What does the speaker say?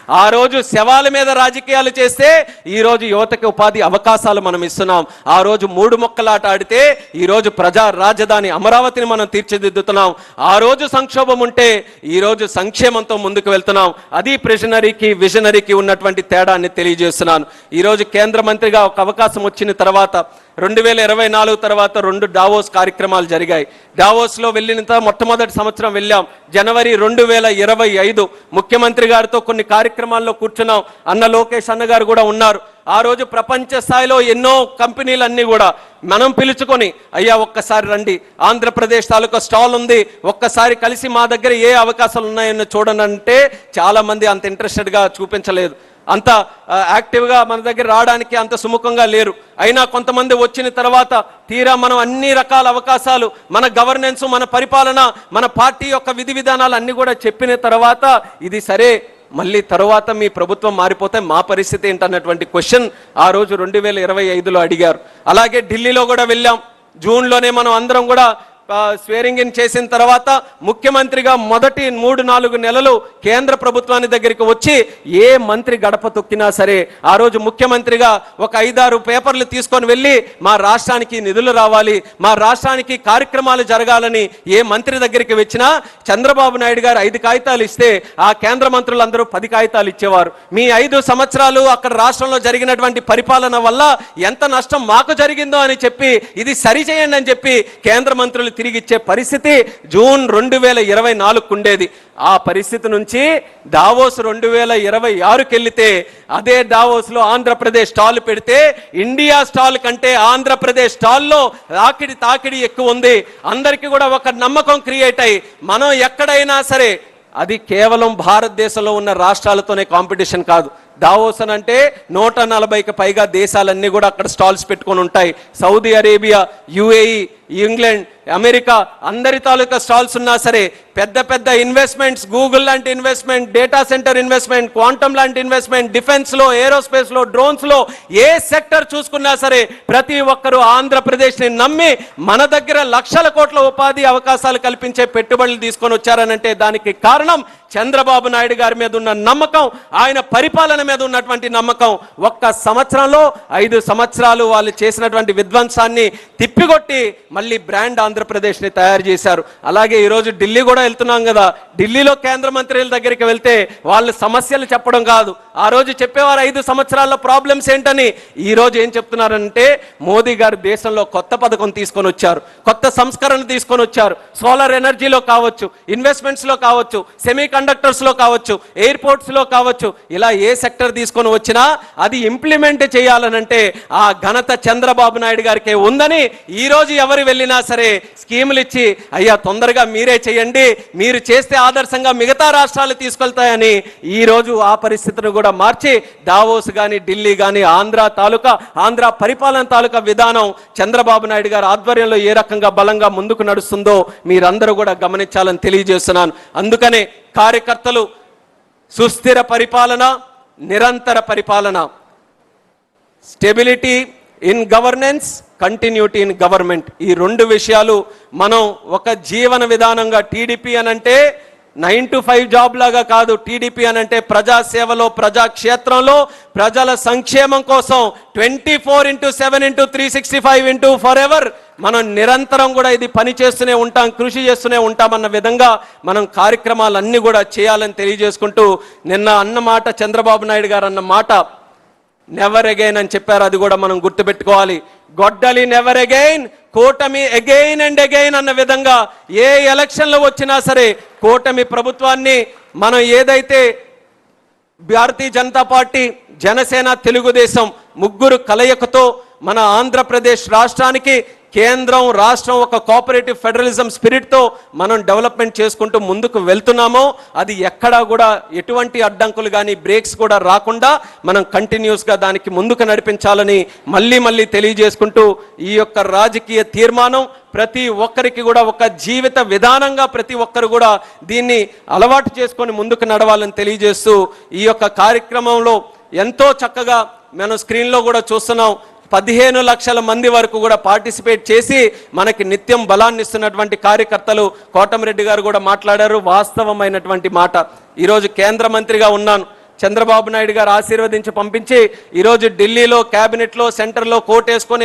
ఆ రోజు శవాల మీద రాజకీయాలు చేస్తే ఈ రోజు యువతకి ఉపాధి అవకాశాలు మనం ఇస్తున్నాం. ఆ రోజు మూడు మొక్కలాట ఆడితే ఈ రోజు ప్రజా రాజధాని అమరావతిని మనం తీర్చిదిద్దుతున్నాం. ఆ రోజు సంక్షోభం ఉంటే ఈ రోజు సంక్షేమంతో ముందుకు వెళ్తున్నాం. అది ప్రెషనరీకి విజనరీకి ఉన్నటువంటి తేడాన్ని తెలియజేస్తున్నాను. ఈ రోజు కేంద్ర మంత్రిగా ఒక అవకాశం వచ్చిన తర్వాత 2024 తర్వాత 2 డావోస్ కార్యక్రమాలు జరిగాయి. డావోస్లో వెళ్ళిన మొట్టమొదటి సంవత్సరం వెళ్ళాం. జనవరి 2025 ముఖ్యమంత్రి గారితో కొన్ని కార్యక్రమాల్లో కూర్చున్నాం. అన్న లోకేష్ అన్న గారు కూడా ఉన్నారు. ఆ రోజు ప్రపంచ స్థాయిలో ఎన్నో కంపెనీలన్నీ కూడా మనం పిలుచుకొని, అయ్యా ఒక్కసారి రండి, ఆంధ్రప్రదేశ్ తాలూకా స్టాల్ ఉంది, ఒక్కసారి కలిసి మా దగ్గర ఏ అవకాశాలు ఉన్నాయని చూడండి అంటే చాలామంది అంత ఇంట్రెస్టెడ్గా చూపించలేదు. అంత యాక్టివ్గా మన దగ్గర రావడానికి అంత సుముఖంగా లేరు. అయినా కొంతమంది వచ్చిన తర్వాత తీరా మనం అన్ని రకాల అవకాశాలు, మన గవర్నెన్స్, మన పరిపాలన, మన పార్టీ యొక్క విధి విధానాలు అన్నీ కూడా చెప్పిన తర్వాత ఇది సరే, మళ్ళీ తరువాత మీ ప్రభుత్వం మారిపోతే మా పరిస్థితి ఏంటన్నటువంటి క్వశ్చన్ ఆ రోజు 2025లో అడిగారు. అలాగే ఢిల్లీలో కూడా వెళ్ళాం. జూన్లోనే మనం అందరం కూడా స్వేరింగ్ ఇన్ చేసిన తర్వాత ముఖ్యమంత్రిగా మొదటి 3-4 నెలలు కేంద్ర ప్రభుత్వాన్ని దగ్గరికి వచ్చి ఏ మంత్రి గడప తొక్కినా సరే ఆ రోజు ముఖ్యమంత్రిగా ఒక 5-6 పేపర్లు తీసుకొని వెళ్ళి మా రాష్ట్రానికి నిధులు రావాలి, మా రాష్ట్రానికి కార్యక్రమాలు జరగాలని ఏ మంత్రి దగ్గరికి వచ్చినా చంద్రబాబు నాయుడు గారు 5 కాగితాలు ఇస్తే ఆ కేంద్ర మంత్రులందరూ 10 కాగితాలు ఇచ్చేవారు. మీ 5 సంవత్సరాలు అక్కడ రాష్ట్రంలో జరిగినటువంటి పరిపాలన వల్ల ఎంత నష్టం మాకు జరిగిందో అని చెప్పి ఇది సరిచేయండి అని చెప్పి కేంద్ర మంత్రులు తిరిగి ఇచ్చే పరిస్థితి జూన్ 2024 ఉండేది. ఆ పరిస్థితి నుంచి డావోస్ 2026కి వెళ్తే అదే డావోస్లో ఆంధ్రప్రదేశ్ స్టాల్ పెడితే ఇండియా స్టాల్ కంటే ఆంధ్రప్రదేశ్ స్టాల్లో తాకిడి ఎక్కువ ఉంది. అందరికీ కూడా ఒక నమ్మకం క్రియేట్ అయ్యి మనం ఎక్కడైనా సరే, అది కేవలం భారతదేశంలో ఉన్న రాష్ట్రాలతోనే కాంపిటీషన్ కాదు. దావోస్ అని అంటే 140కి పైగా దేశాలన్నీ కూడా అక్కడ స్టాల్స్ పెట్టుకొని ఉంటాయి. Saudi Arabia, UAE, England, America అందరి తాలూకా స్టాల్స్ ఉన్నా సరే పెద్ద పెద్ద ఇన్వెస్ట్మెంట్స్, గూగుల్ లాంటి investment, data centre investment, quantum లాంటి ఇన్వెస్ట్మెంట్, డిఫెన్స్లో, ఏరోస్పేస్లో, డ్రోన్స్లో ఏ సెక్టర్ చూసుకున్నా సరే ప్రతి ఒక్కరూ ఆంధ్రప్రదేశ్ని నమ్మి మన దగ్గర లక్షల కోట్ల ఉపాధి అవకాశాలు కల్పించే పెట్టుబడులు తీసుకొని వచ్చారనంటే దానికి కారణం చంద్రబాబు నాయుడు గారి మీద ఉన్న నమ్మకం, ఆయన పరిపాలన మీద ఉన్నటువంటి నమ్మకం. ఒక్క సంవత్సరంలో 5 సంవత్సరాలు వాళ్ళు చేసినటువంటి విధ్వంసాన్ని తిప్పికొట్టి మళ్ళీ బ్రాండ్ ఆంధ్రప్రదేశ్ని తయారు చేశారు. అలాగే ఈరోజు ఢిల్లీ కూడా వెళ్తున్నాం కదా, ఢిల్లీలో కేంద్ర మంత్రుల దగ్గరికి వెళ్తే వాళ్ళు సమస్యలు చెప్పడం కాదు, ఆ రోజు చెప్పేవారు 5 సంవత్సరాల్లో ప్రాబ్లమ్స్ ఏంటని. ఈ రోజు ఏం చెప్తున్నారంటే మోదీ గారు దేశంలో కొత్త పథకం తీసుకొని వచ్చారు, కొత్త సంస్కరణ తీసుకొని వచ్చారు. సోలార్ ఎనర్జీలో కావచ్చు, ఇన్వెస్ట్మెంట్స్లో కావచ్చు, సెమీ కండక్టర్స్లో కావచ్చు, ఎయిర్పోర్ట్స్లో కావచ్చు, ఇలా ఏ సెక్టర్ తీసుకొని వచ్చినా అది ఇంప్లిమెంట్ చేయాలనంటే ఆ ఘనత చంద్రబాబు నాయుడు గారికి ఉందని ఈ రోజు ఎవరు వెళ్ళినా సరే స్కీములు ఇచ్చి అయ్యా తొందరగా మీరే చేయండి, మీరు చేస్తే ఆదర్శంగా మిగతా రాష్ట్రాలు తీసుకెళ్తాయని ఈ రోజు ఆ పరిస్థితిని కూడా మార్చి దావోస్ కానీ ఢిల్లీ కానీ ఆంధ్ర పరిపాలన తాలూకా విధానం చంద్రబాబు నాయుడు గారి ఆధ్వర్యంలో ఏ రకంగా బలంగా ముందుకు నడుస్తుందో మీరందరూ కూడా గమనించాలని తెలియజేస్తున్నాను. అందుకనే కార్యకర్తలు సుస్థిర పరిపాలన, నిరంతర పరిపాలన, stability in governance, continuity in government, ఈ 2 విషయాలు మనం ఒక జీవన విధానంగా టీడీపీ అనంటే 9 to 5 జాబ్ లాగా కాదు. టీడీపీ అనంటే ప్రజాసేవలో, ప్రజాక్షేత్రంలో, ప్రజల సంక్షేమం కోసం 24/7/365 ఫర్ ఎవర్ మనం నిరంతరం కూడా ఇది పని చేస్తూనే ఉంటాం, కృషి చేస్తూనే ఉంటామన్న విధంగా మనం కార్యక్రమాలన్నీ కూడా చేయాలని తెలియజేసుకుంటూ, నిన్న అన్న మాట చంద్రబాబు నాయుడు గారు అన్న మాట నెవర్ అగైన్ అని చెప్పారు. అది కూడా మనం గుర్తుపెట్టుకోవాలి. గొడ్డలి నెవర్ అగైన్, కూటమి అగైన్ అండ్ అగైన్ అన్న విధంగా ఏ ఎలక్షన్లు వచ్చినా సరే కూటమి ప్రభుత్వాన్ని మనం ఏదైతే భారతీయ జనతా పార్టీ, జనసేన, తెలుగుదేశం ముగ్గురు కలయికతో మన ఆంధ్రప్రదేశ్ రాష్ట్రానికి కేంద్రం, రాష్ట్రం ఒక కోఆపరేటివ్ ఫెడరలిజం స్పిరిట్తో మనం డెవలప్మెంట్ చేసుకుంటూ ముందుకు వెళ్తున్నామో అది ఎక్కడా కూడా ఎటువంటి అడ్డంకులు కానీ బ్రేక్స్ కూడా రాకుండా మనం కంటిన్యూస్గా దానికి ముందుకు నడిపించాలని మళ్ళీ తెలియజేసుకుంటూ ఈ యొక్క రాజకీయ తీర్మానం ప్రతి ఒక్కరికి కూడా ఒక జీవిత విధానంగా ప్రతి ఒక్కరు కూడా దీన్ని అలవాటు చేసుకొని ముందుకు నడవాలని తెలియజేస్తూ ఈ యొక్క కార్యక్రమంలో ఎంతో చక్కగా మనం స్క్రీన్లో కూడా చూస్తున్నాం. 15 లక్షల మంది వరకు కూడా పార్టిసిపేట్ చేసి మనకి నిత్యం బలాన్ని ఇస్తున్నటువంటి కార్యకర్తలు. కోటమిరెడ్డి గారు కూడా మాట్లాడారు, వాస్తవమైనటువంటి మాట. ఈరోజు కేంద్ర మంత్రిగా ఉన్నాను, చంద్రబాబు నాయుడు గారు ఆశీర్వదించి పంపించి ఈరోజు ఢిల్లీలో క్యాబినెట్లో సెంటర్లో కోటేసుకొని